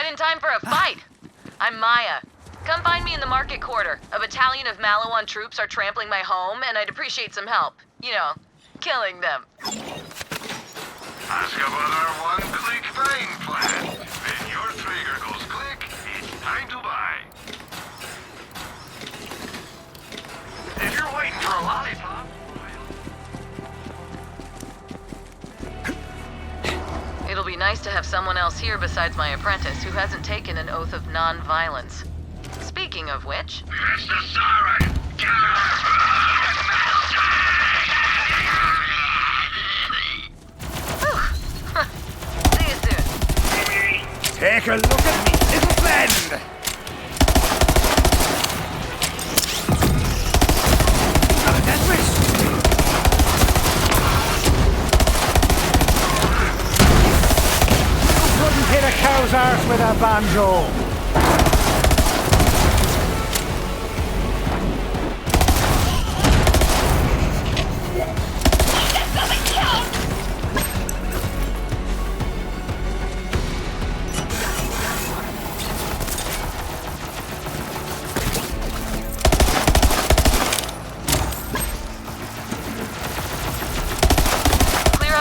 in time for a fight. I'm Maya. Come find me in the market quarter. A battalion of Malawan troops are trampling my home, and I'd appreciate some help. You know, killing them. Ask about our one-click buying plan. When your trigger goes click, it's time to buy. If you're waiting for a lollipop... It'll be nice to have someone else here besides my apprentice who hasn't taken an oath of non-violence. Speaking of which... Mr. Siren! See you soon. Take a look at me, little friend! Got a death wish! You couldn't hit a cow's arse with a banjo!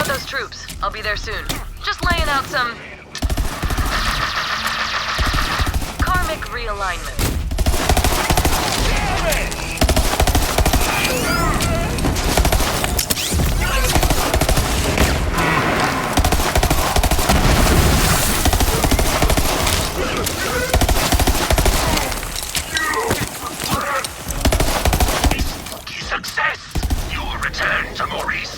Those troops. I'll be there soon. Just laying out some... karmic realignment. Success! You will return to Maurice.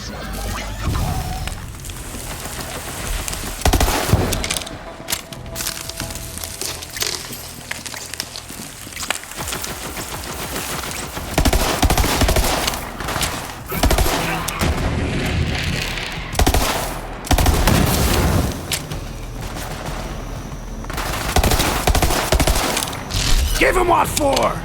Give him what for!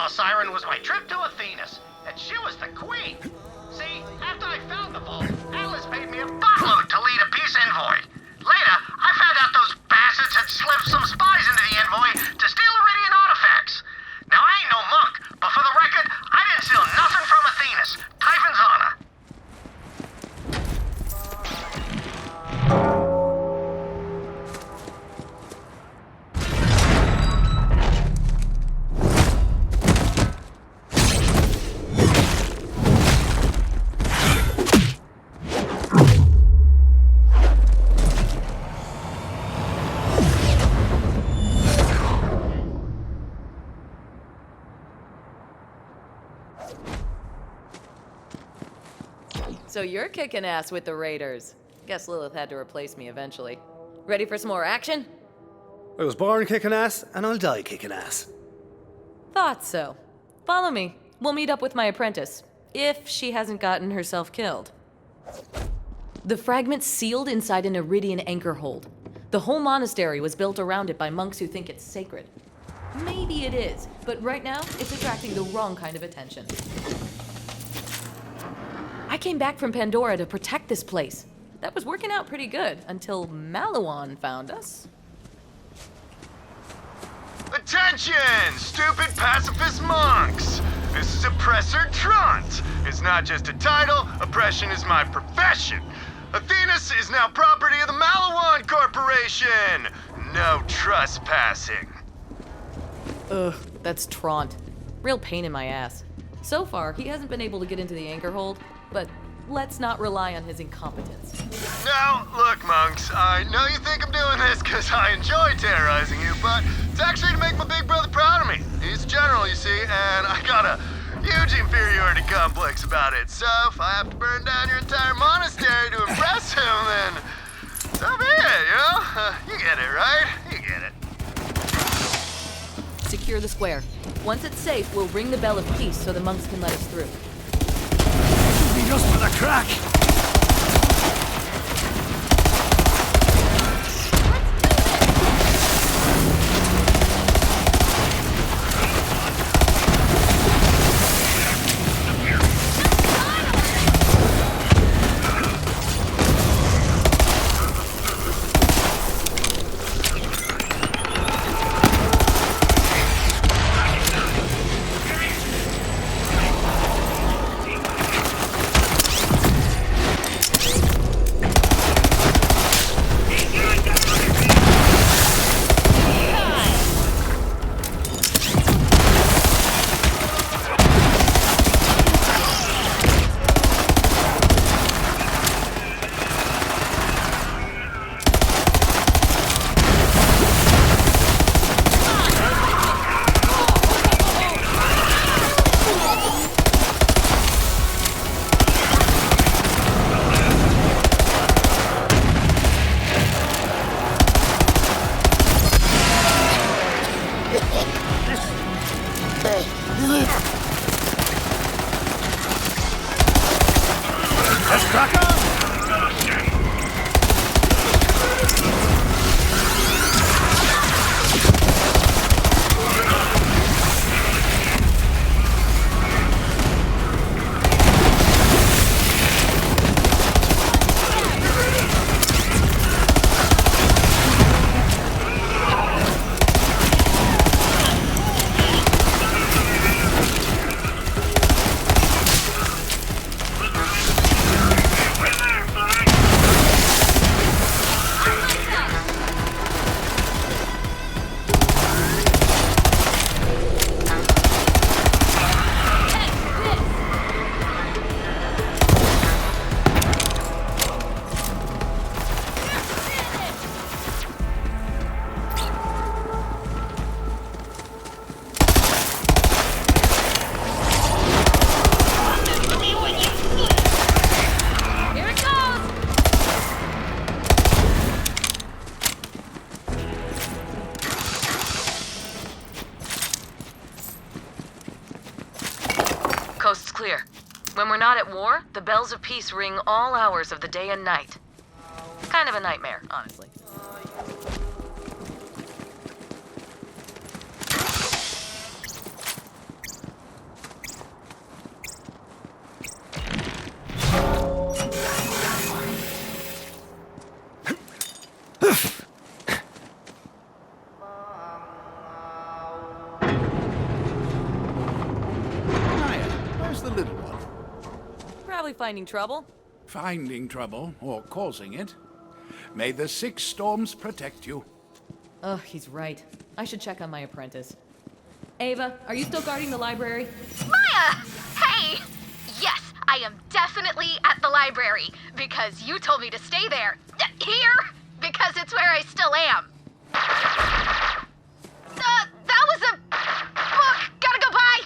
Siren was my trip to Athena's, and she was the queen. See, after I found the vault, Alice paid me a buttload to lead a peace envoy. Later, I found out those bastards had slipped some spies into the envoy to steal Iridian artifacts. Now, I ain't no monk, but for the record, I didn't steal nothing from Athena's. Typhon's honor. So you're kicking ass with the Raiders. Guess Lilith had to replace me eventually. Ready for some more action? I was born kicking ass, and I'll die kicking ass. Thought so. Follow me. We'll meet up with my apprentice. If she hasn't gotten herself killed. The fragment's sealed inside an Iridian anchor hold. The whole monastery was built around it by monks who think it's sacred. Maybe it is, but right now, it's attracting the wrong kind of attention. I came back from Pandora to protect this place. That was working out pretty good until Malawan found us. Attention, stupid pacifist monks! This is Oppressor Trant. It's not just a title, oppression is my profession. Athena's is now property of the Malawan Corporation. No trespassing. Ugh, that's Trant. Real pain in my ass. So far, he hasn't been able to get into the anchor hold, but let's not rely on his incompetence. Now, look, monks, I know you think I'm doing this because I enjoy terrorizing you, but it's actually to make my big brother proud of me. He's a general, you see, and I got a huge inferiority complex about it. So if I have to burn down your entire monastery to impress him, then so be it, you know? You get it, right? You get it. Secure the square. Once it's safe, we'll ring the bell of peace so the monks can let us through. Be just for the crack. not at war, the bells of peace ring all hours of the day and night. Kind of a nightmare, honestly. Where's the little one? Probably finding trouble. Finding trouble, or causing it. May the 6 storms protect you. Oh, he's right. I should check on my apprentice. Ava, are you still guarding the library? Maya! Hey! Yes, I am definitely at the library, because you told me to stay there. Here? Because it's where I still am. That was a book! Gotta go by!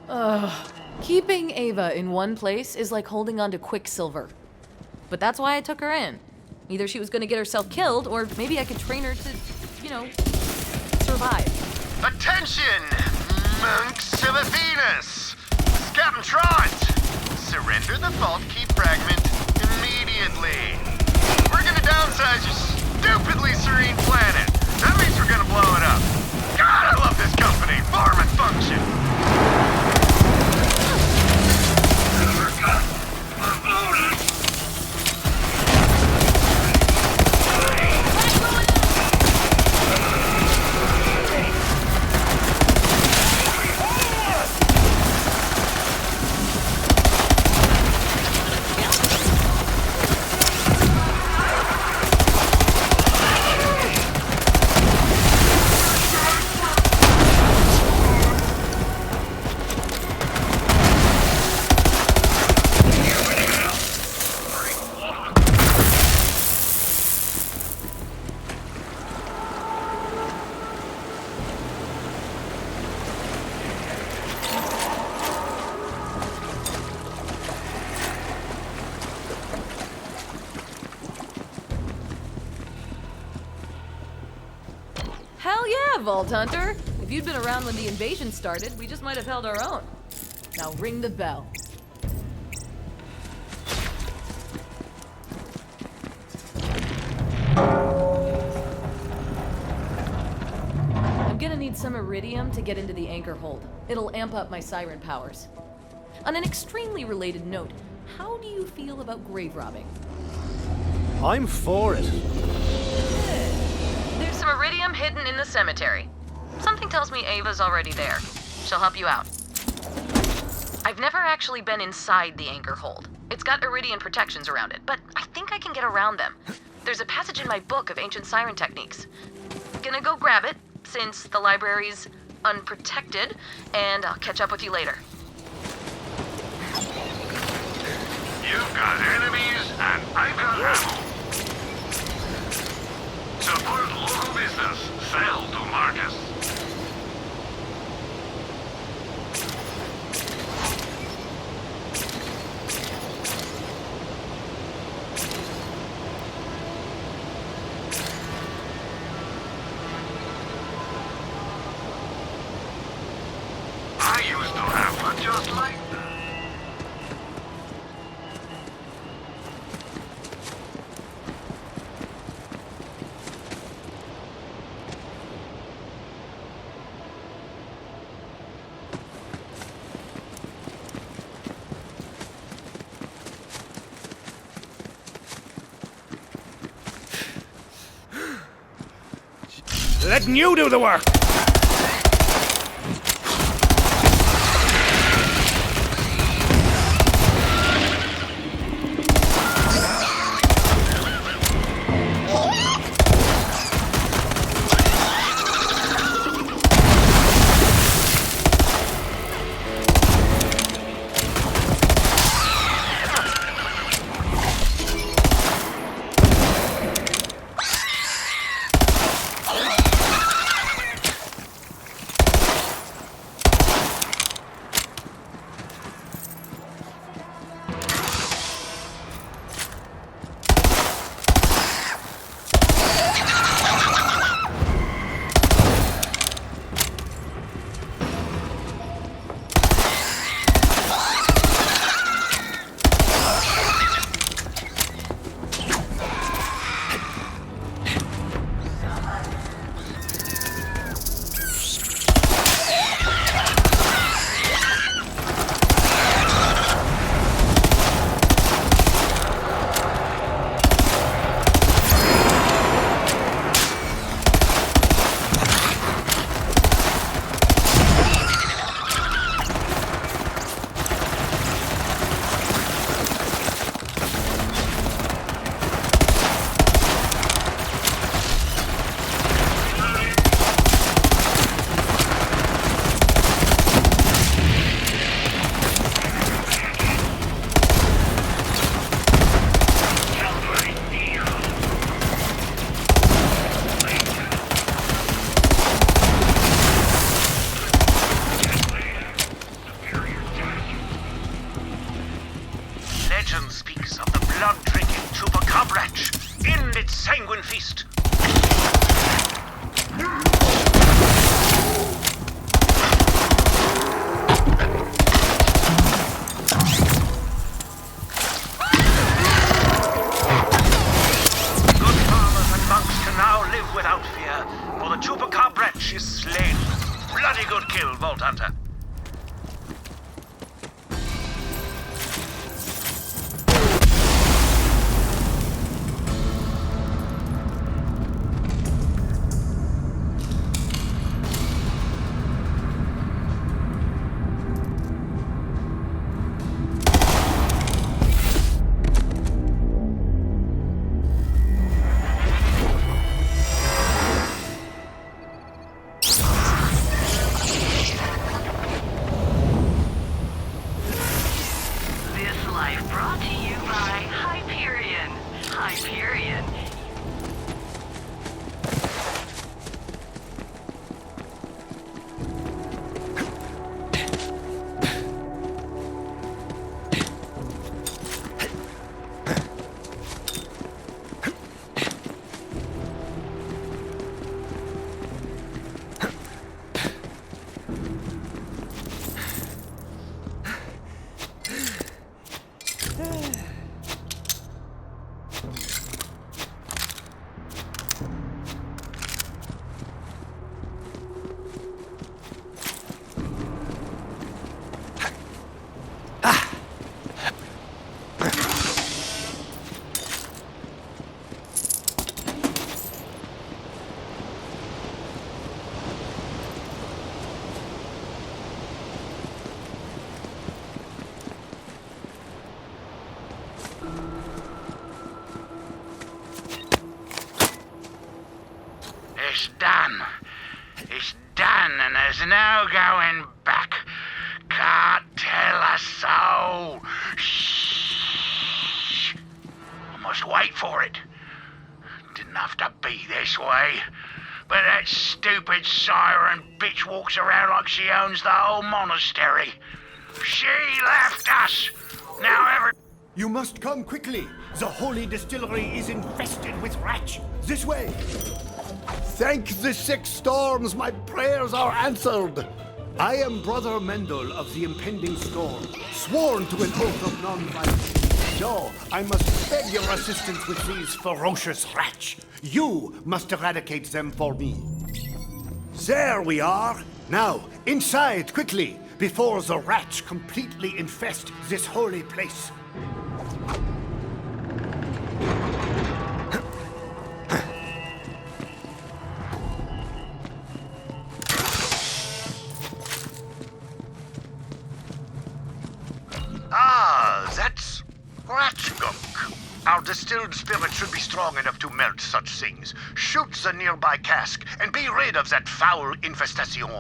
Ugh. Keeping Ava in one place is like holding on to Quicksilver. But that's why I took her in. Either she was gonna get herself killed, or maybe I could train her to, survive. Attention, monks of Athenas! Captain Trot! Surrender the vault key fragment immediately. We're gonna downsize your stupidly serene planet. That means we're gonna blow it up. God, I love this company. Form and function. Hell yeah, Vault Hunter! If you'd been around when the invasion started, we just might have held our own. Now ring the bell. I'm gonna need some iridium to get into the anchor hold. It'll amp up my siren powers. On an extremely related note, how do you feel about grave robbing? I'm for it. There's some iridium hidden in the cemetery. Something tells me Ava's already there. She'll help you out. I've never actually been inside the anchor hold. It's got iridium protections around it, but I think I can get around them. There's a passage in my book of ancient siren techniques. Gonna go grab it, since the library's unprotected, and I'll catch up with you later. You've got enemies, and I've got ammo. Support local business. Sell to Marcus. I used to have one just like that. Letting you do the work. sanguine feast. Good farmers and monks can now live without fear, for the Chupacabra branch is slain. Bloody good kill, Vault Hunter. This life brought to you by Hyperion. Hyperion. It's done. It's done, and there's no going back. Can't tell a soul. Shh. I must wait for it. Didn't have to be this way. But that stupid siren bitch walks around like she owns the whole monastery. She left us. Now every... You must come quickly. The holy distillery is infested with rats. This way. Thank the six storms, my prayers are answered. I am Brother Mendel of the impending storm, sworn to an oath of non-violence. So, I must beg your assistance with these ferocious rats. You must eradicate them for me. There we are. Now, inside, quickly, before the rats completely infest this holy place. Ah, that's rat gunk. Our distilled spirit should be strong enough to melt such things. Shoot the nearby cask and be rid of that foul infestation.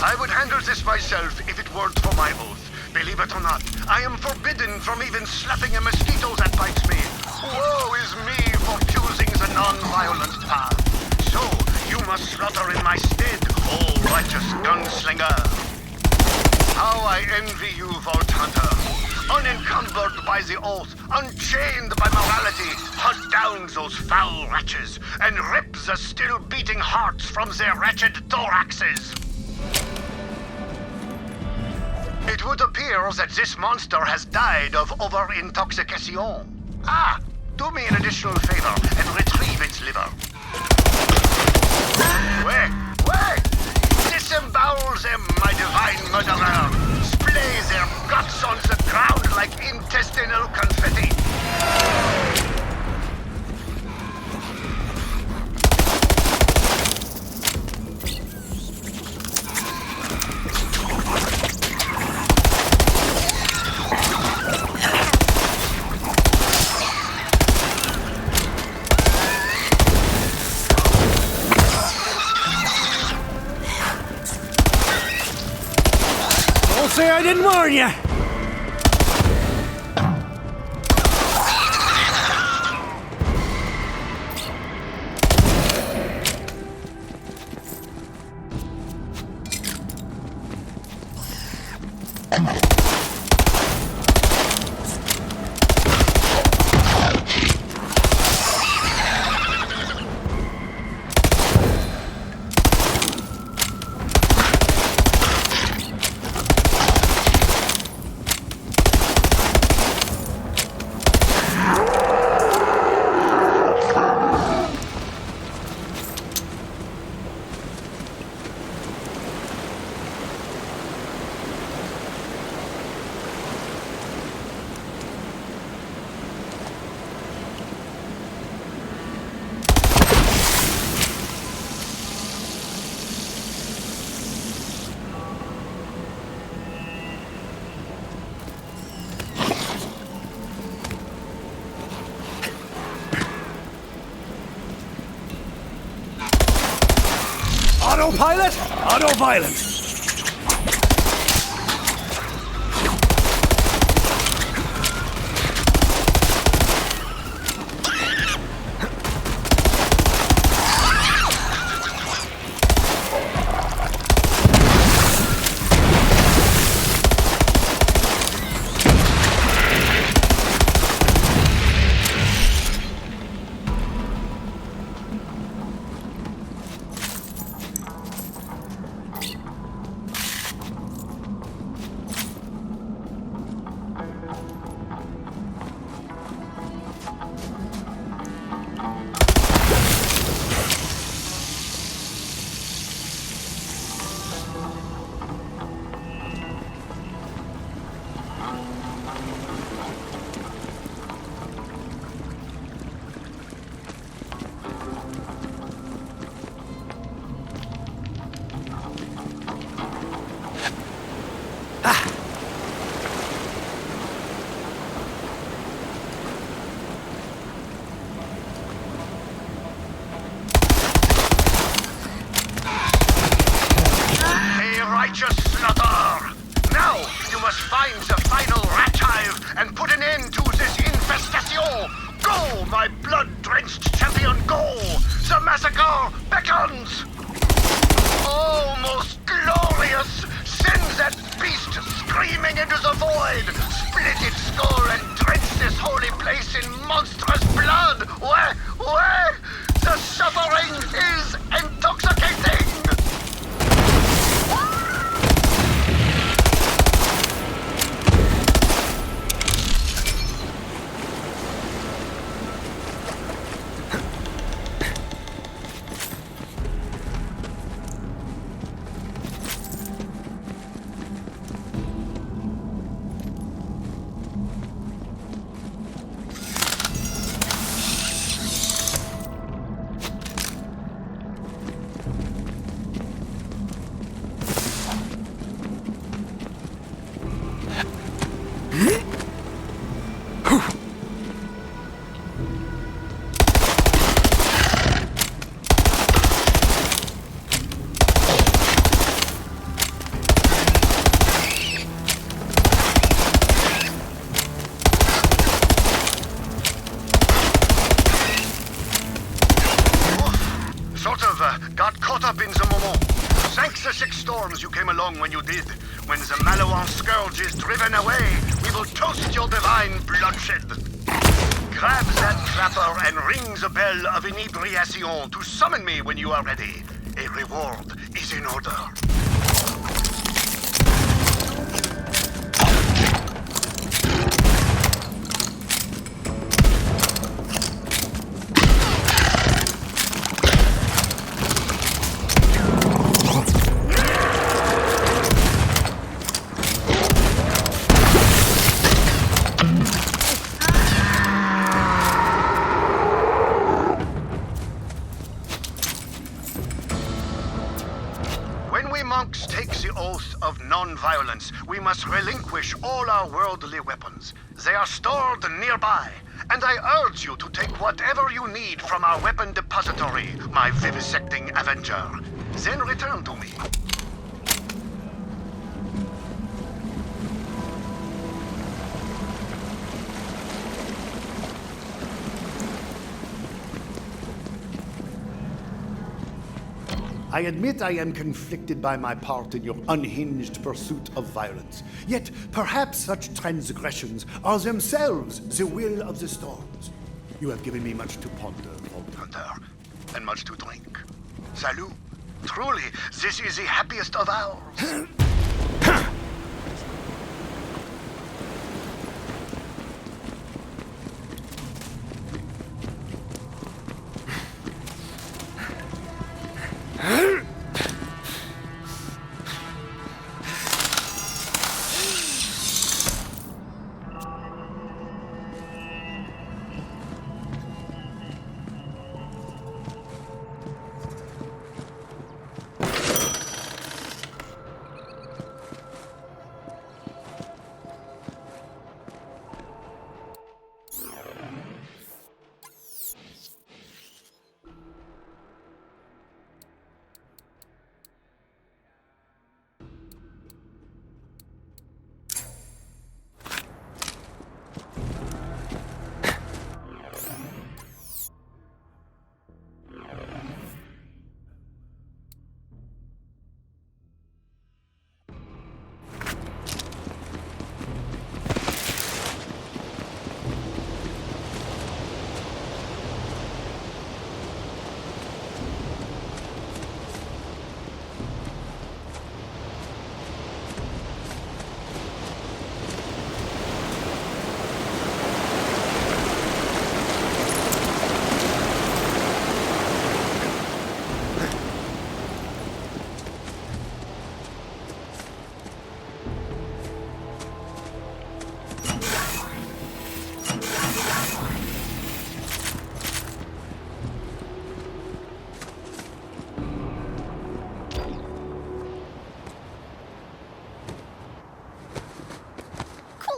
I would handle this myself if it weren't for my oath. Believe it or not, I am forbidden from even slapping a mosquito that bites me. Woe is me for choosing the non-violent path. So, you must slaughter in my stead, gunslinger. How I envy you, Vault Hunter. Unencumbered by the oath, unchained by morality, hunt down those foul wretches and rip the still-beating hearts from their wretched thoraxes. It would appear that this monster has died of over-intoxication. Do me an additional favor and retrieve its liver. Wait! Disembowel them, my divine murderer! Splay their guts on the ground like intestinal confetti! Don't say I didn't warn you! Autopilot? Auto-violent. Righteous slaughter! Now you must find the final rat hive and put an end to this infestation! Go, my blood-drenched champion, go! The massacre beckons! Oh, most glorious! Send that beast screaming into the void! Split its skull and drench this holy place in monstrous blood! Where? The suffering is intoxicating! six storms you came along when you did. When the Malawan scourge is driven away, we will toast your divine bloodshed. Grab that clapper and ring the bell of inebriation to summon me when you are ready. A reward is in order. Monks take the oath of non-violence. We must relinquish all our worldly weapons. They are stored nearby, and I urge you to take whatever you need from our weapon depository, my vivisecting avenger. Then return to me. I admit I am conflicted by my part in your unhinged pursuit of violence. Yet perhaps such transgressions are themselves the will of the storms. You have given me much to ponder, Vault Hunter, And much to drink. Salut. Truly, this is the happiest of hours.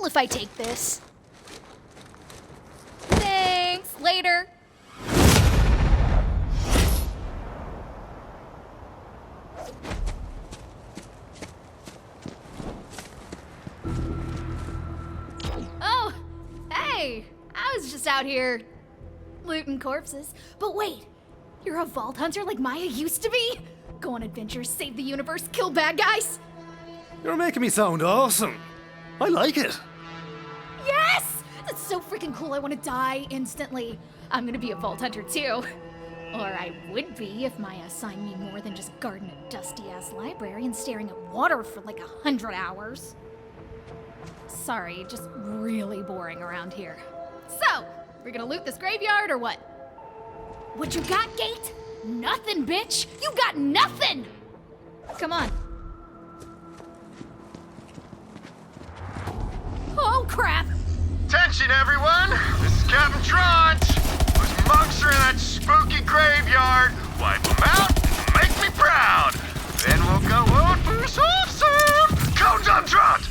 If I take this. Thanks, later. Oh, hey, I was just out here looting corpses. But wait, you're a vault hunter like Maya used to be? Go on adventures, save the universe, kill bad guys? You're making me sound awesome. I like it. Yes! That's so freaking cool, I want to die instantly. I'm gonna be a vault hunter too. Or I would be if Maya assigned me more than just guarding a dusty-ass library and staring at water for like 100 hours. Sorry, just really boring around here. So, we're gonna loot this graveyard or what? What you got, Gate? Nothing, bitch! You got nothing! Come on. Oh, crap! Attention, everyone! This is Captain Trant! Those monks are in that spooky graveyard. Wipe them out, make me proud. Then we'll go out for soft serve. Cones on Trant!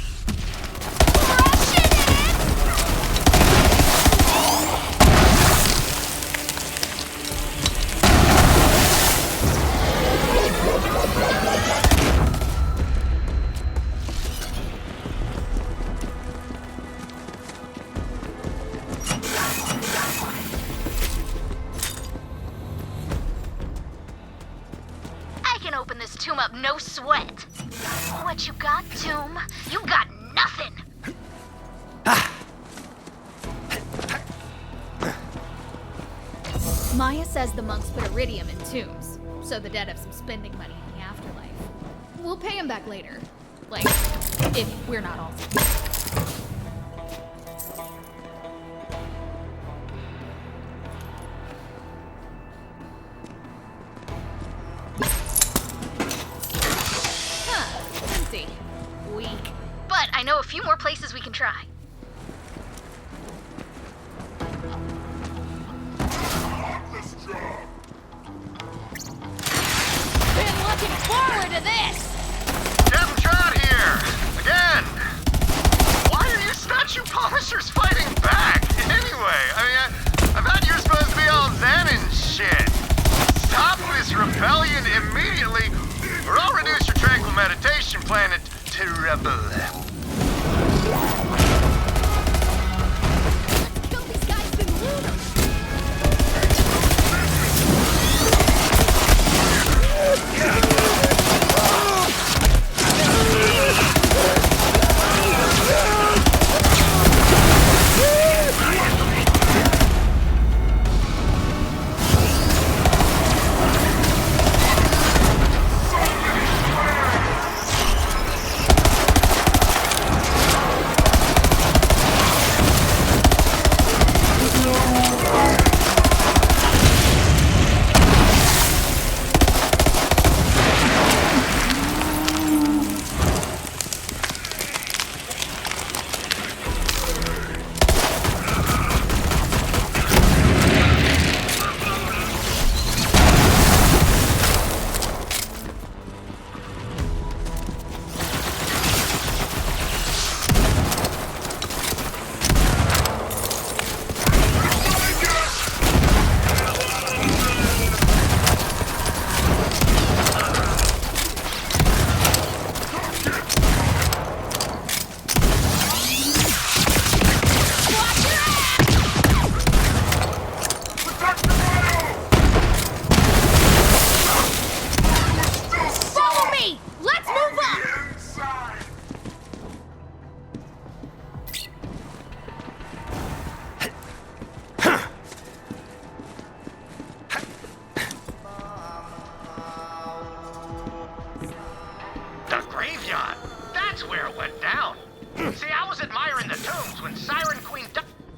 Open no sweat. What you got, Tomb? You got nothing. Maya says the monks put iridium in tombs, so the dead have some spending money in the afterlife. We'll pay him back later. Like, if we're not all empty. Weak. But I know a few more places we can try. Been looking forward to this! Captain Trot here! Again! Why are you statue polishers fighting back? Anyway, I thought you were supposed to be all zen and shit. Stop this rebellion immediately, or I'll reduce your tranquil meditation planet to rubble. Kill these guys and loot them!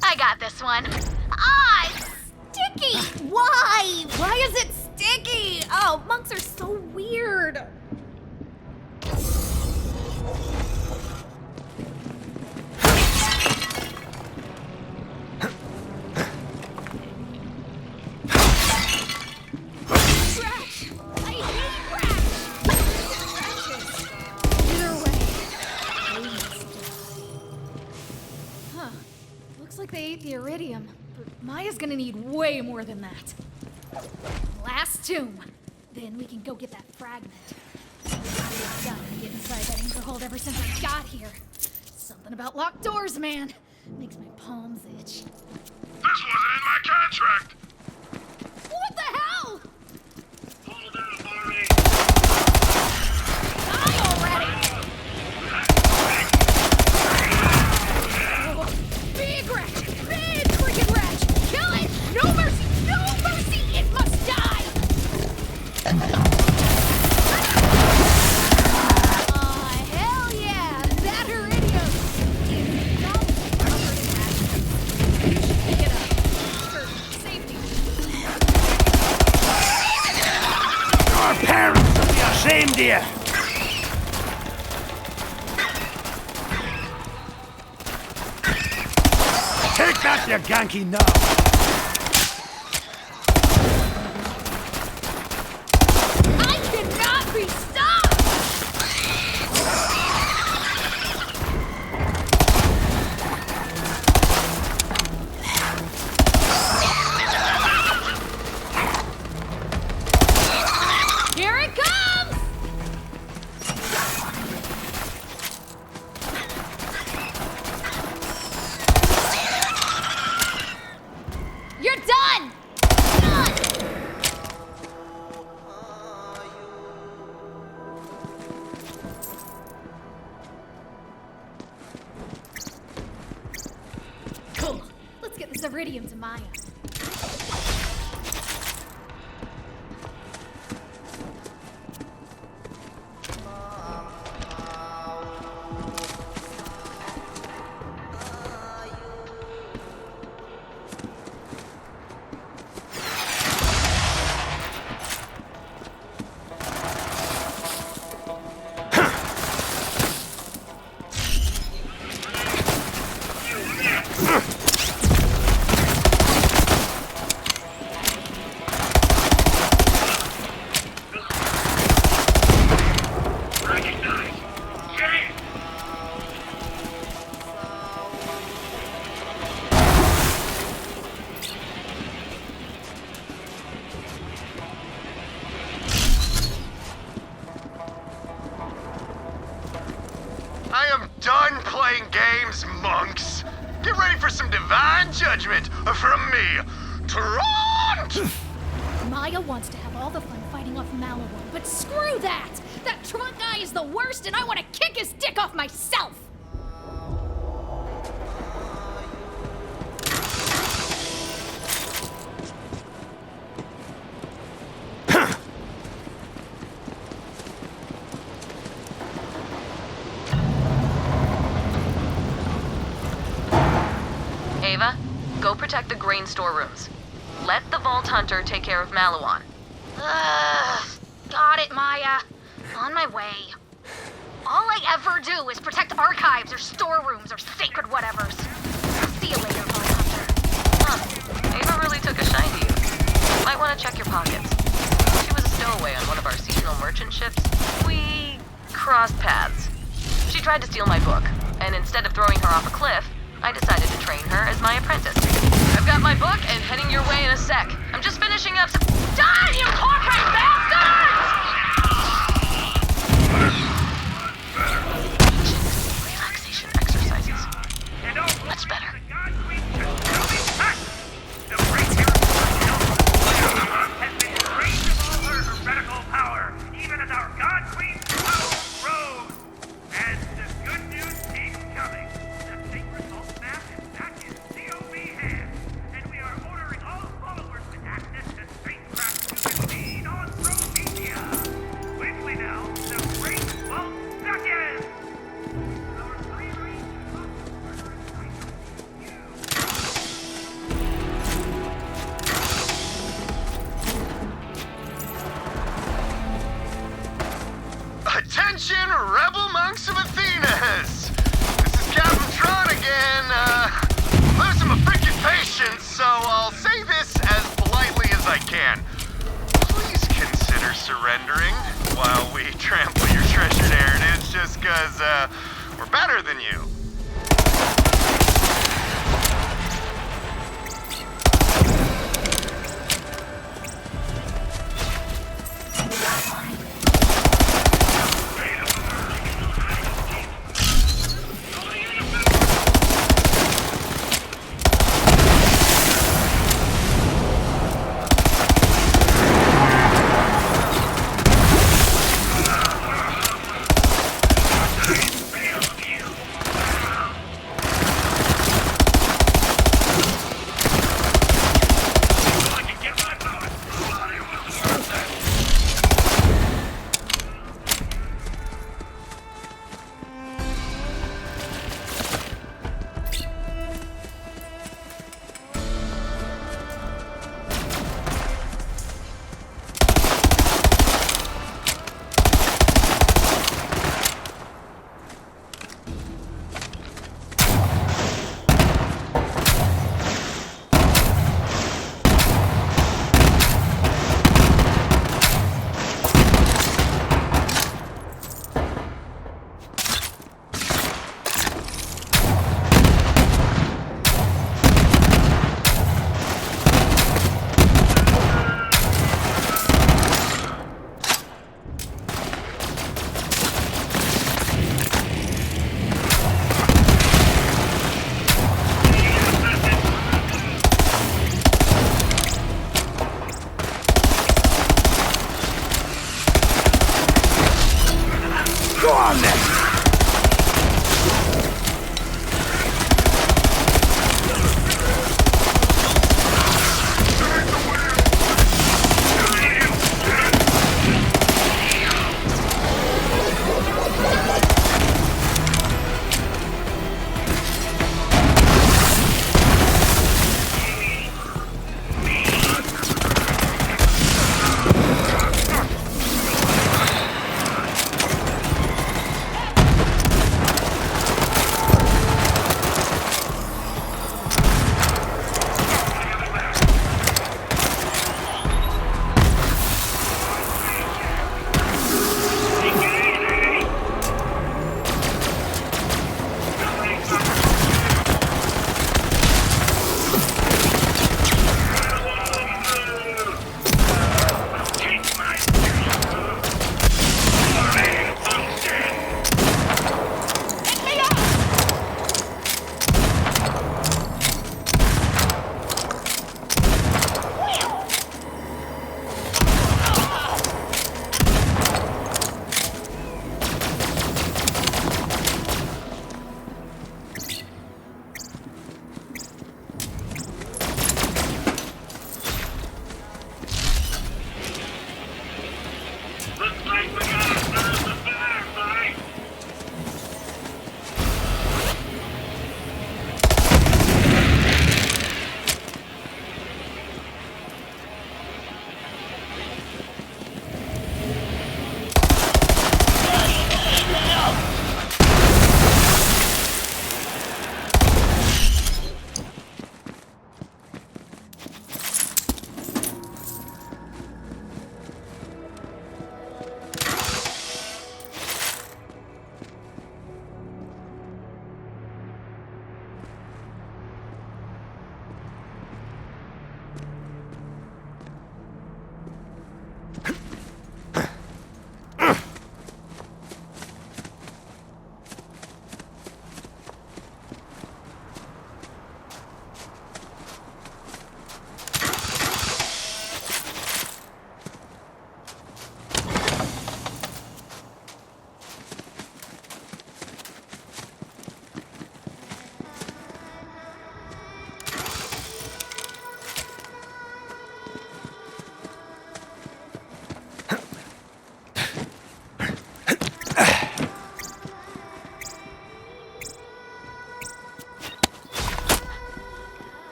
I got this one. Ah, it's sticky! Why? Why is it sticky? Oh, monks are so weird. They ate the iridium, but Maya's gonna need way more than that. Last tomb. Then we can go get that fragment. I've been dying to get inside that anchor hold ever since I got here. Something about locked doors, man. Makes my palms itch. This wasn't in my contract! What the hell? Hold on, Marty! Die already! Big rat! Big freaking rat! Kill it! No mercy! No mercy! It must die! Hell yeah! That iridium is not covered in that. You should pick it up. For safety. Our parents will be ashamed of you! Take that, you ganky knob! I cannot be stopped! Here it comes! Zeridium to Maya. I am done playing games, monks. Get ready for some divine judgment from me, Trant! Maya wants to have all the fun fighting off Malawon, but screw that! That Trunk guy is the worst, and I want to kick his dick off myself! Ava, go protect the grain storerooms. Let the Vault Hunter take care of Malawon. Got it, Maya. On my way. All I ever do is protect archives or storerooms or sacred whatevers. See you later, Vault Hunter. Ava really took a shine to you. Might want to check your pockets. She was a stowaway on one of our seasonal merchant ships. We crossed paths. She tried to steal my book, and instead of throwing her off a cliff, I decided to train her as my apprentice. I've got my book and heading your way in a sec. I'm just finishing up some... Die, you corporate bastards! Relaxation exercises. Much better. The great hero has been raised of all her heretical power, even as our God Queen's power rose. And the good news keeps coming. The sacred vault map is back in COB hands, and we are ordering all followers with access to spacecraft to proceed on Prometheus. Quickly now, the great vault beckons! Our bravery Attention, rebel monks of Athenas! This is Captain Tron again. Losing my freaking patience, so I'll say this as politely as I can. Please consider surrendering while we trample your treasured heritage just 'cause, we're better than you. Go on then!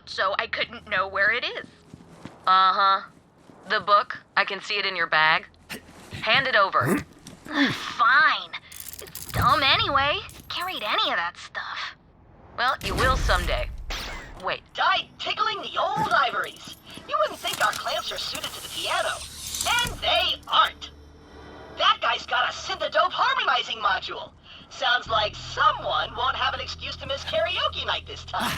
out, so I couldn't know where it is. Uh-huh. The book? I can see it in your bag. Hand it over. Fine. It's dumb anyway. Can't read any of that stuff. Well, you will someday. Wait. Die tickling the old ivories. You wouldn't think our clamps are suited to the piano. And they aren't. That guy's got a synth-dope harmonizing module. Sounds like someone won't have an excuse to miss karaoke night this time.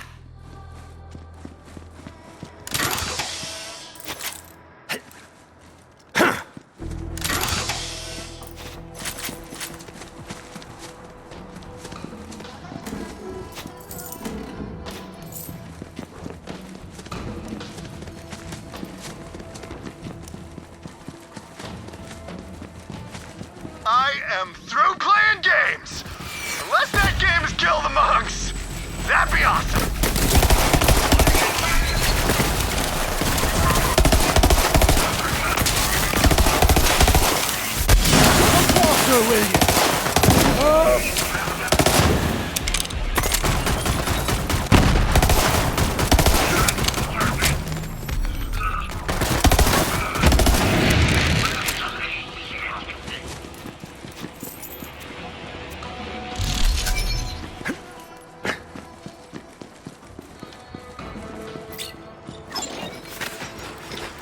I am through playing games! Unless that game is Kill the Monks! That'd be awesome! Faster, will you?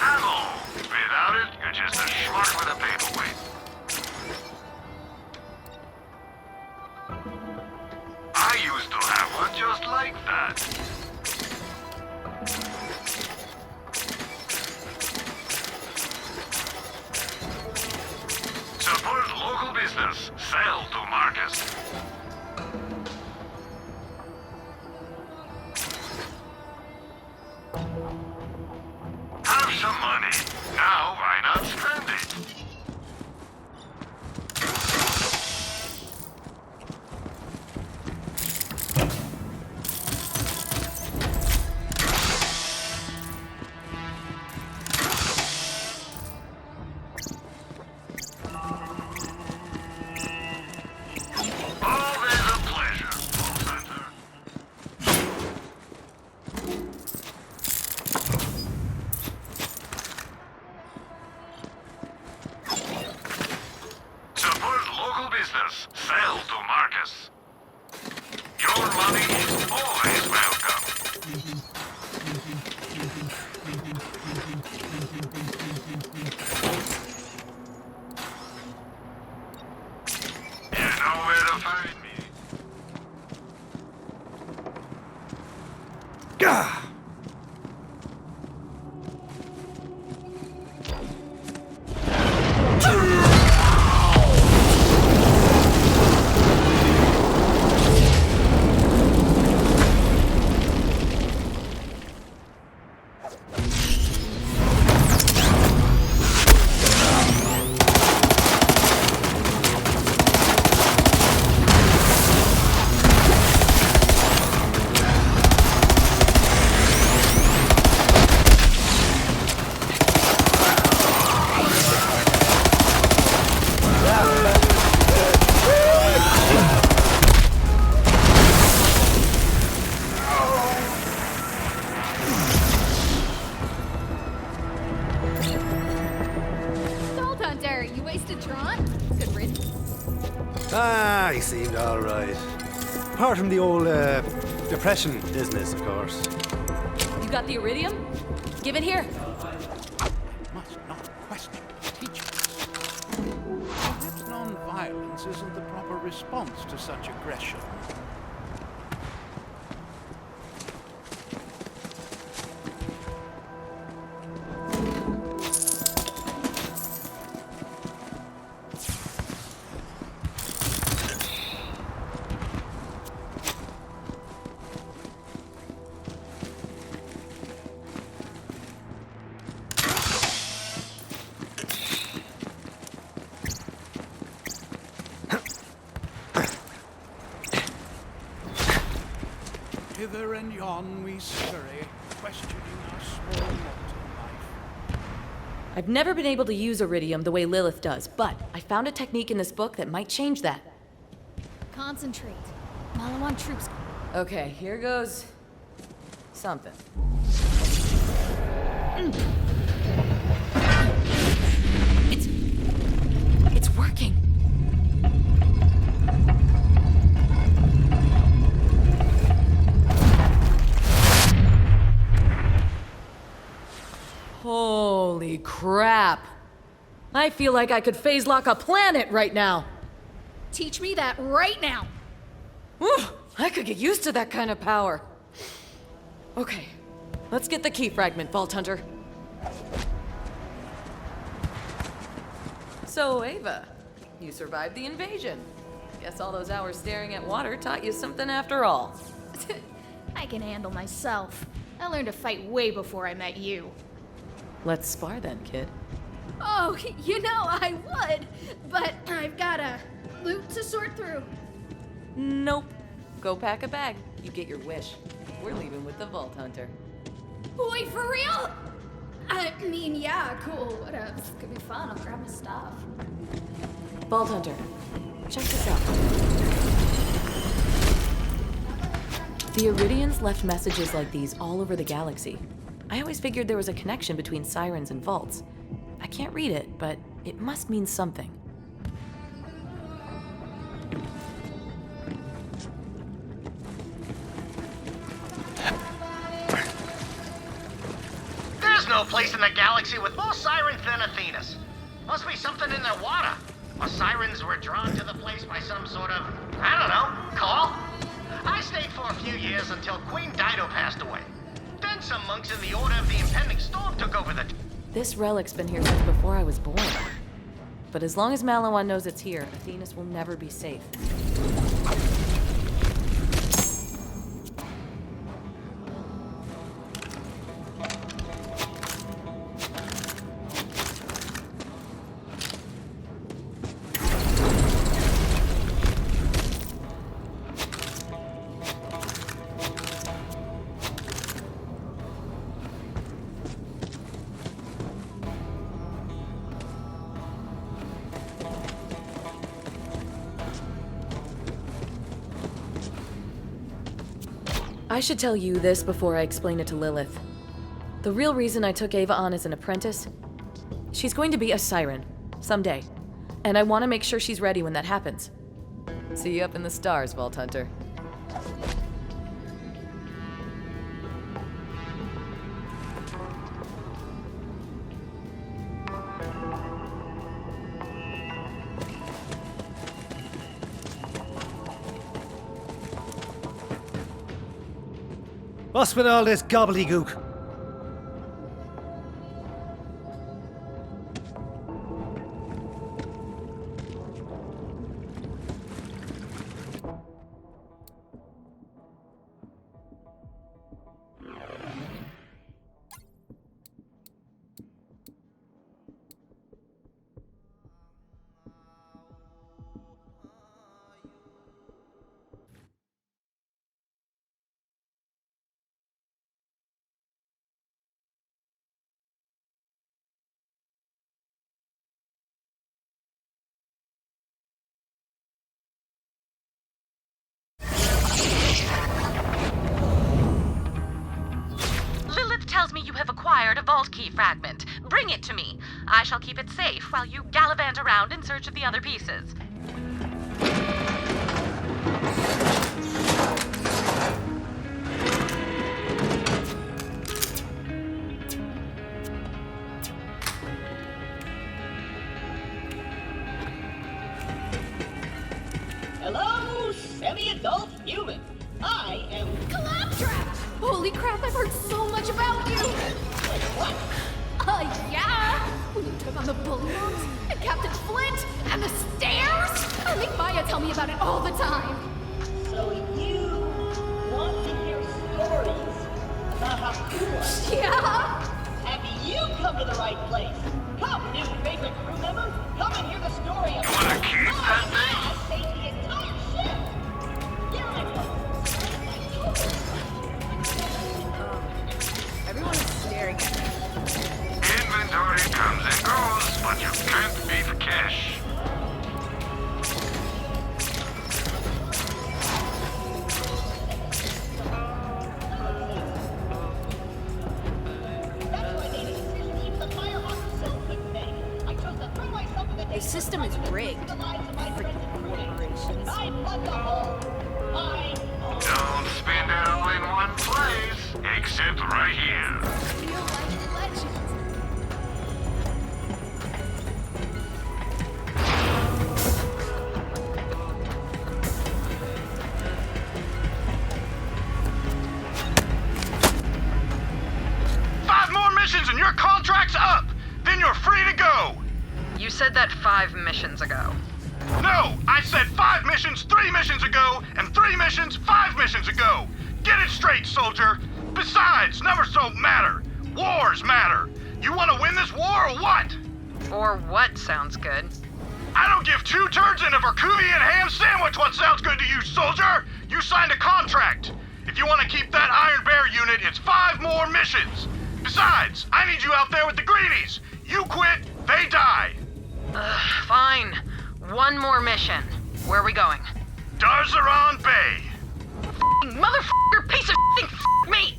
Ammo! Without it, you're just a schmuck with a paperweight. I used to have one just like that. Support local business. Sell to Marcus. Have some money. Now, why not spend it? Always a pleasure, Full Center. Support local business. Sell to Marcus. Your money is always welcome. You know where to find me. Gah! Salt Hunter, you wasted Tron? Good riddance. Ah, he seemed alright. Apart from the old, depression business, of course. You got the iridium? Give it here. Must not question teachers. Perhaps non-violence isn't the proper response to such aggression. Hither and yon we scurry, questioning our small mortal life. I've never been able to use iridium the way Lilith does, but I found a technique in this book that might change that. Concentrate. Malawan troops. Okay, here goes. something. It's working. Holy crap. I feel like I could phase lock a planet right now. Teach me that right now. Whew, I could get used to that kind of power. Okay, let's get the key fragment, Vault Hunter. So, Ava, you survived the invasion. Guess all those hours staring at water taught you something after all. I can handle myself. I learned to fight way before I met you. Let's spar then, kid. Oh, you know I would, but I've got a loot to sort through. Nope. Go pack a bag. You get your wish. We're leaving with the Vault Hunter. Wait, for real? I mean, yeah, cool. Whatever. This could be fun. I'll grab my stuff. Vault Hunter, check this out. The Iridians left messages like these all over the galaxy. I always figured there was a connection between sirens and vaults. I can't read it, but it must mean something. There's no place in the galaxy with more sirens than Athena's. Must be something in their water. Or sirens were drawn to the place by some sort of, I don't know, call? I stayed for a few years until Queen Dido passed away. Then some monks in the Order of the Impending Storm took over the... This relic's been here since before I was born. But as long as Malawan knows it's here, Athenas will never be safe. I should tell you this before I explain it to Lilith. The real reason I took Ava on as an apprentice, she's going to be a siren, someday. And I want to make sure she's ready when that happens. See you up in the stars, Vault Hunter. What's with all this gobbledygook? Tells me you have acquired a vault key fragment. Bring it to me. I shall keep it safe while you gallivant around in search of the other pieces. Hello, semi-adult human. I am... Claptrap! Holy crap, I've heard so much about you! Wait, what? Yeah! When you took on the bulldogs, and Captain Flint, and the stairs! I make Maya tell me about it all the time! So you want to hear stories about how cool I am? Yeah! Have you come to the right place? Come, new favorite crew member, come and hear the story of Wanna keep that thing? I saved the entire ship! Here I go! Everyone is staring at me. Inventory comes and goes, but you can't beat cash. system is rigged. Freaking corporations. Don't spend it all in one place, except right here. Real life legends. 5 more missions and your contract's up! Then you're free to go! You said that 5 missions ago. No! I said 5 missions 3 missions ago, and 3 missions 5 missions ago! Get it straight, soldier! Besides, numbers don't matter. Wars matter. You want to win this war or what? Or what sounds good? I don't give 2 turds in a Verkuvian ham sandwich what sounds good to you, soldier! You signed a contract. If you want to keep that Iron Bear unit, it's 5 more missions. Besides, I need you out there with the greenies. You quit, they die. Fine. 1 more mission. Where are we going? Darzaron Bay. Motherfucker, piece of me!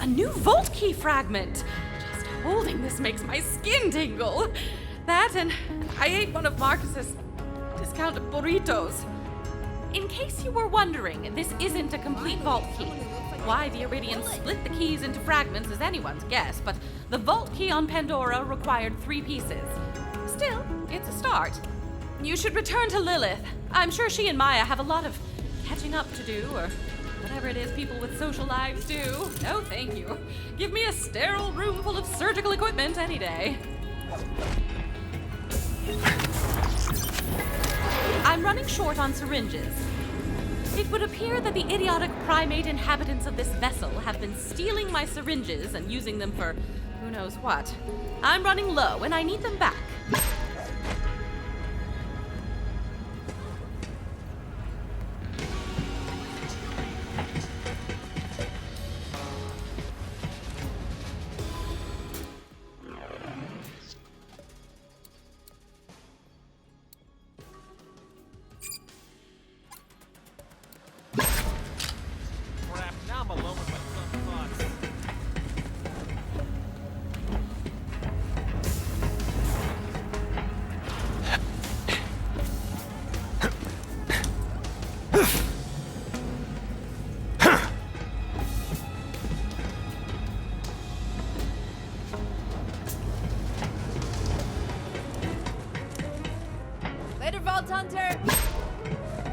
A new vault key fragment! Just holding this makes my skin tingle. That and I ate one of Marcus's discounted burritos. In case you were wondering, this isn't a complete vault key. Why the Iridians split the keys into fragments is anyone's guess, but the vault key on Pandora required 3 pieces. Still, it's a start. You should return to Lilith. I'm sure she and Maya have a lot of catching up to do, or whatever it is people with social lives do. No, thank you. Give me a sterile room full of surgical equipment any day. I'm running short on syringes. It would appear that the idiotic primate inhabitants of this vessel have been stealing my syringes and using them for who knows what. I'm running low and I need them back.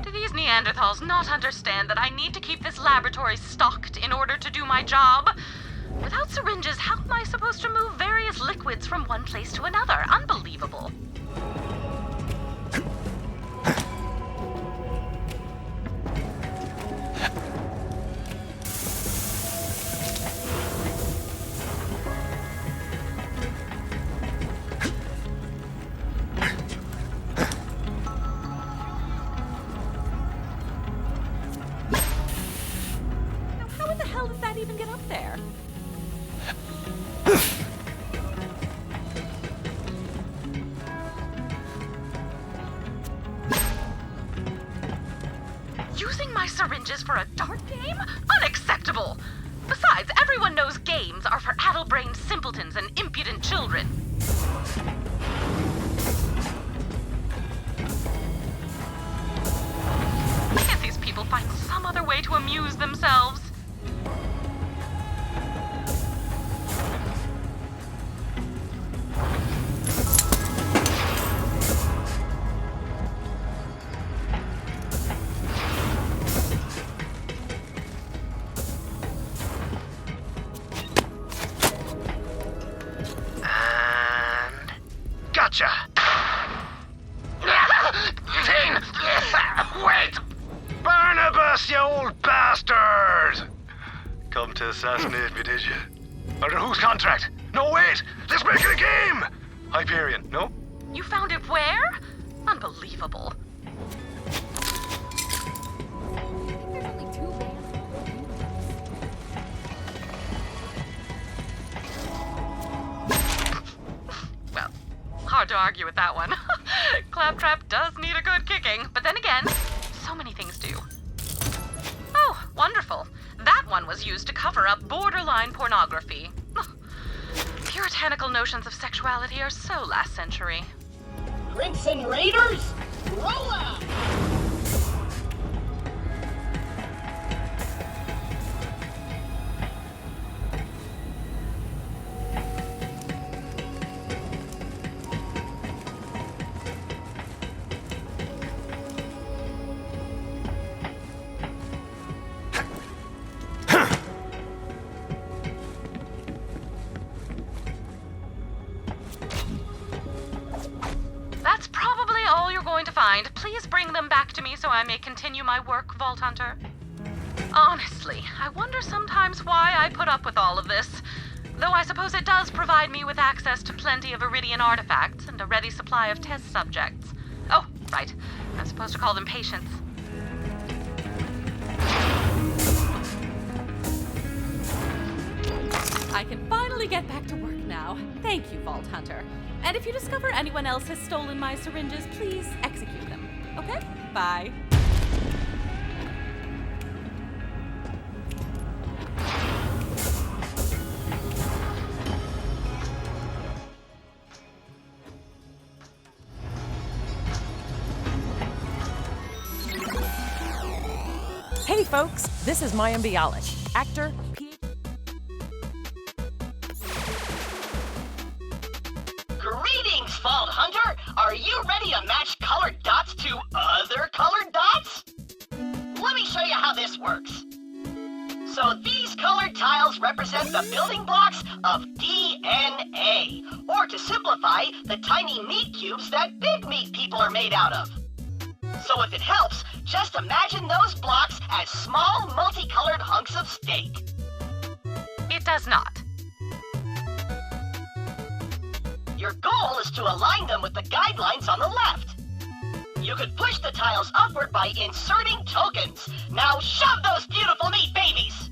Do these Neanderthals not understand that I need to keep this laboratory stocked in order to do my job? Without syringes, how am I supposed to move various liquids from one place to another? Unbelievable. Even get up there? Using my syringes for a dart game? Unacceptable! Besides, everyone knows games are for addle-brained simpletons and impudent children. Can't these people find some other way to amuse themselves? Gotcha! Zane! Wait! Barnabas, you old bastard! Come to assassinate me, did you? Under whose contract? No, wait! Let's make it a game! Hyperion, no? You found it where? Unbelievable. There's only 2 bands. Well, hard to argue with that one. Claptrap does need a good kicking, but then again, so so many things do. Oh, wonderful. That one was used to cover up borderline pornography. Puritanical notions of sexuality are so last century. Crimson Raiders, roll out! That's probably all you're going to find. Please bring them back to me so I may continue my work, Vault Hunter. Honestly, I wonder sometimes why I put up with all of this. Though I suppose it does provide me with access to plenty of Iridian artifacts and a ready supply of test subjects. Oh, right. I'm supposed to call them patients. I can finally get back to work now. Thank you, Vault Hunter. And if you discover anyone else has stolen my syringes, please execute them. Okay? Bye. Hey folks, this is Mayim Bialik, actor, Greetings, Vault Hunter! Are you ready to match colored dots to other colored dots? Let me show you how this works. So these colored tiles represent the building blocks of DNA, or to simplify, the tiny meat cubes that big meat people are made out of. So if it helps, just imagine those blocks as small multicolored hunks of steak. It does not. Your goal is to align them with the guidelines on the left. You could push the tiles upward by inserting tokens. Now shove those beautiful meat babies!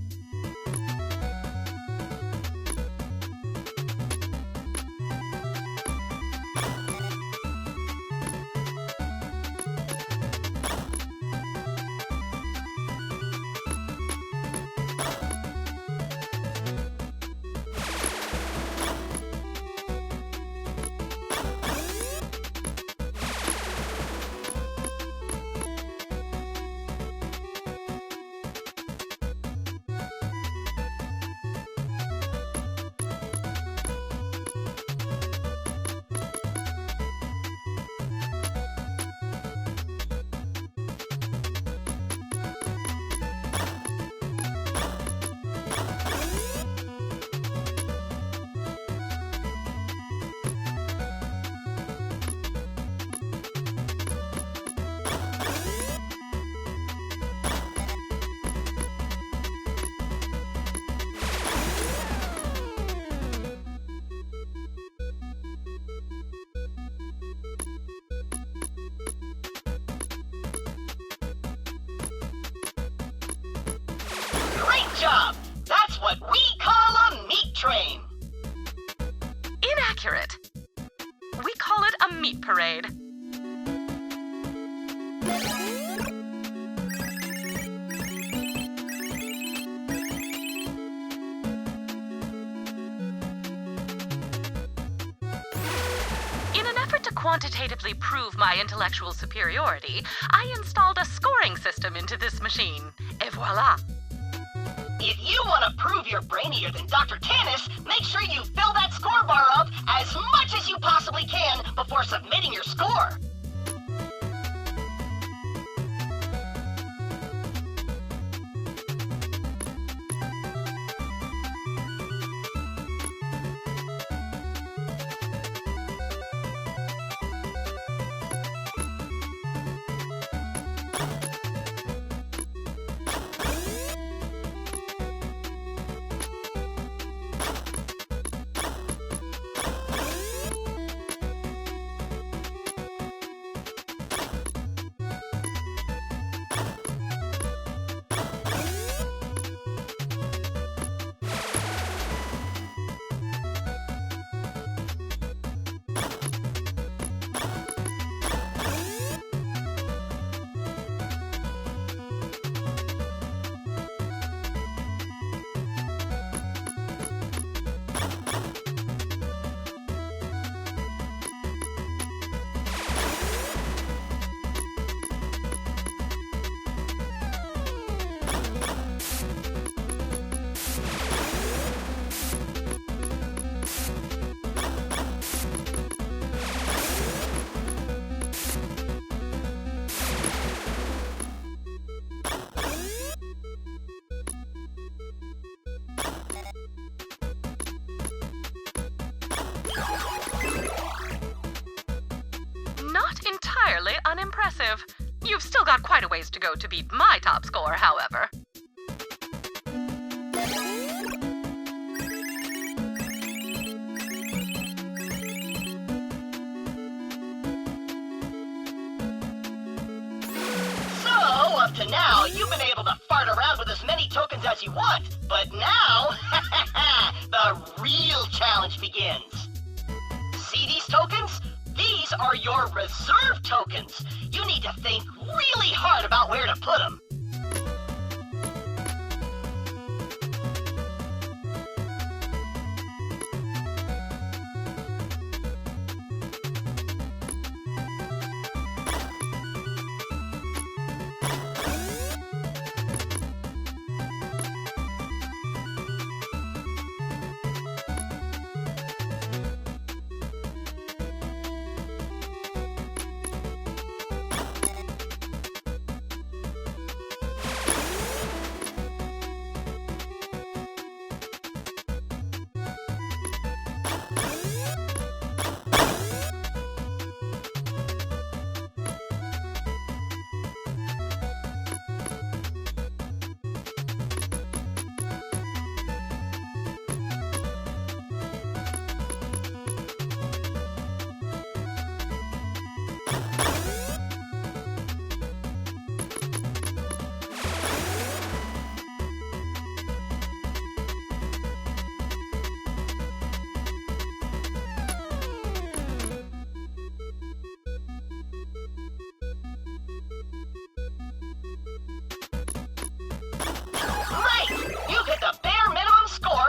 Great job! That's what we call a meat train! Inaccurate. We call it a meat parade. In an effort to quantitatively prove my intellectual superiority, I installed a scoring system into this machine. Et voila! If you want to prove you're brainier than Dr. Tannis, make sure you fill that score bar up as much as you possibly can before submitting your score. impressive. You've still got quite a ways to go to beat my top score, however. Up to now, you've been able to fart around with as many tokens as you want, but now, the real challenge begins. See these tokens? These are your reserve tokens. You need to think really hard about where to put them.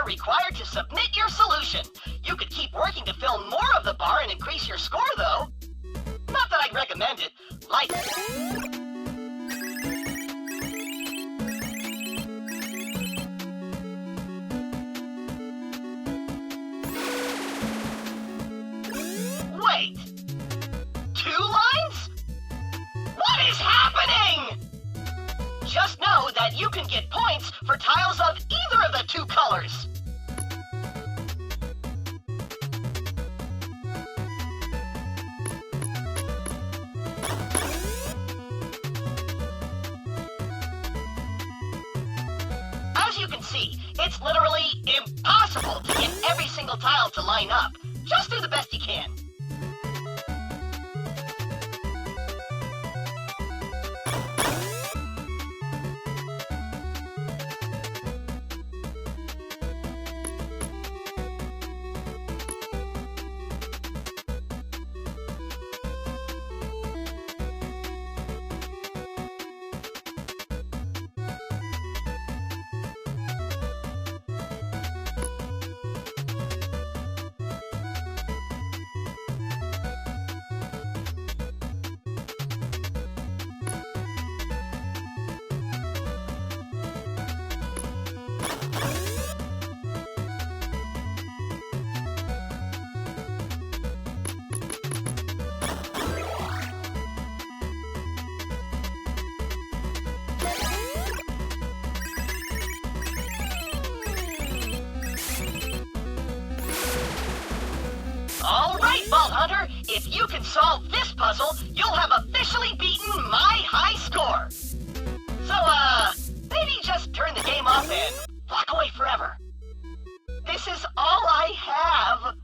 Required to submit your solution. You could keep working to fill more of the bar and increase your score, though. Not that I'd recommend it. Like... Wait! 2 lines? What is happening? Just know that you can get points for tiles of either of the 2 colors. As you can see, it's literally impossible to get every single tile to line up. Just do the best you can. Alright, Vault Hunter, if you can solve this puzzle, you'll have officially beaten my high score. So, maybe just turn the game off and walk away forever. This is all I have.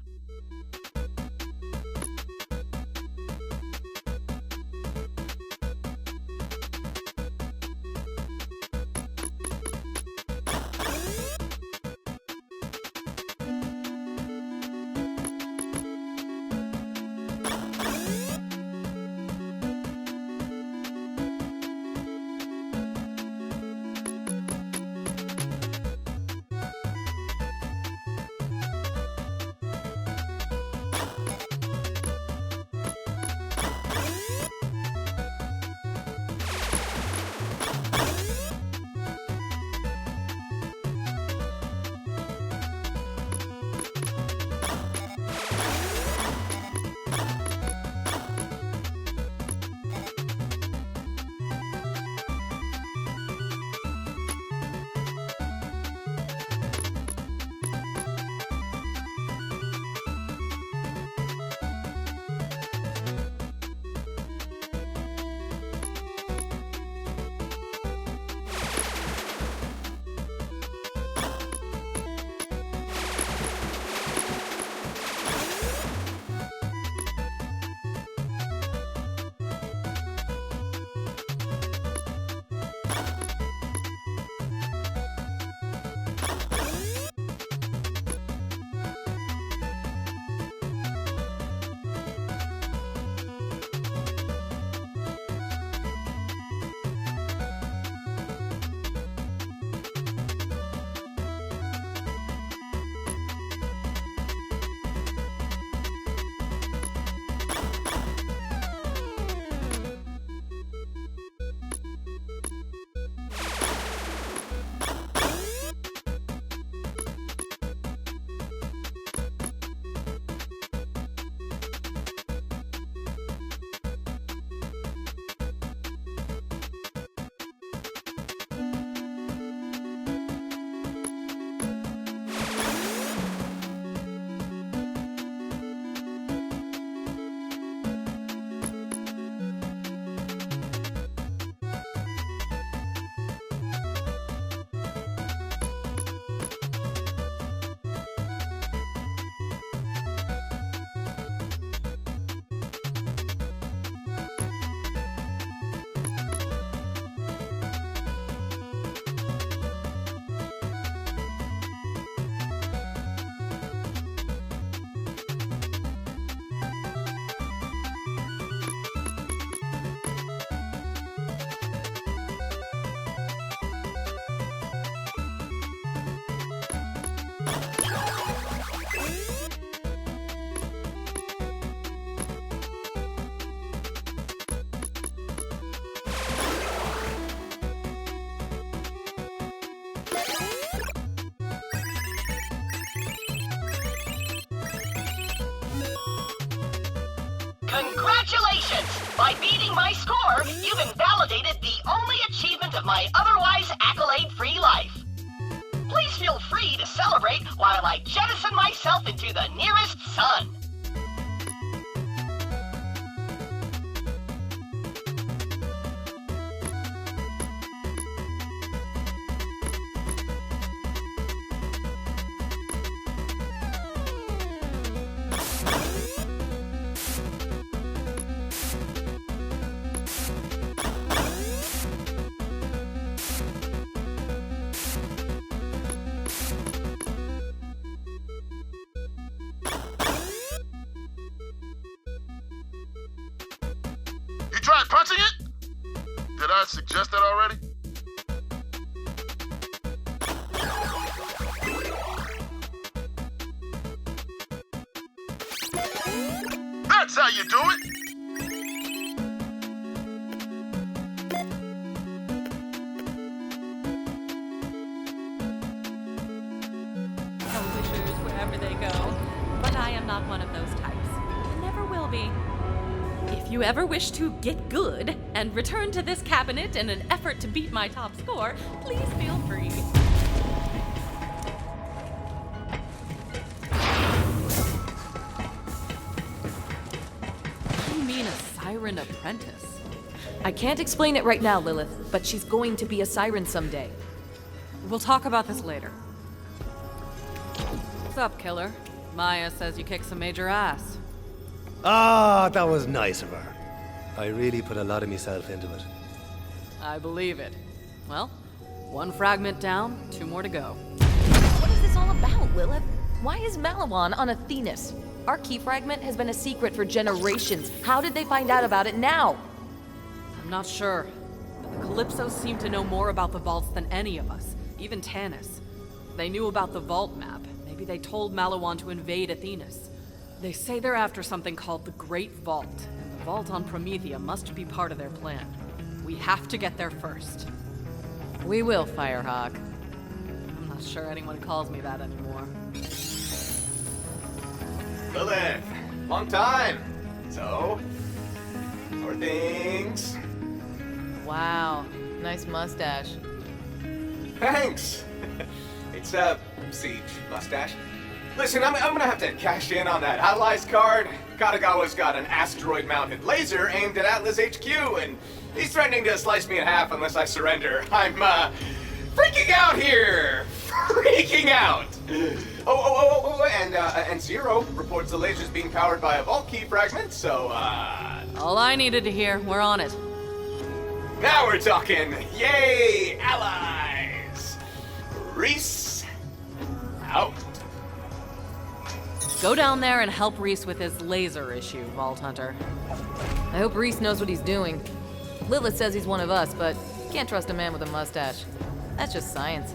Congratulations! By beating my score, you've invalidated the only achievement of my otherwise accolade-free life. Please feel free to celebrate while I jettison myself into the nearest sun. You tried punching it? Did I suggest that already? That's how you do it! Wishers wherever they go. But I am not one of those types. And never will be. If you ever wish to get good and return to this cabinet in an effort to beat my top score, please feel free. What do you mean a siren apprentice? I can't explain it right now, Lilith, but she's going to be a siren someday. We'll talk about this later. What's up, killer? Maya says you kicked some major ass. Ah, that was nice of her. I really put a lot of myself into it. I believe it. Well, one fragment down, 2 more to go. What is this all about, Lilith? Why is Malawan on Athenas? Our key fragment has been a secret for generations. How did they find out about it now? I'm not sure. But the Calypsos seem to know more about the vaults than any of us, even Tanis. They knew about the vault map. Maybe they told Malawan to invade Athenas. They say they're after something called the Great Vault, and the vault on Promethea must be part of their plan. We have to get there first. We will, Firehawk. I'm not sure anyone calls me that anymore. Lilith, long time. So, how are things? Wow, nice mustache. Thanks. It's a siege mustache. Listen, I'm gonna have to cash in on that Allies card. Katagawa's got an asteroid-mounted laser aimed at Atlas HQ, and he's threatening to slice me in half unless I surrender. I'm, freaking out here! Freaking out! And Zero reports the laser's being powered by a vault key fragment, so, All I needed to hear, we're on it. Now we're talking! Yay! Allies! Reese, out. Go down there and help Reese with his laser issue, Vault Hunter. I hope Reese knows what he's doing. Lilith says he's one of us, but can't trust a man with a mustache. That's just science.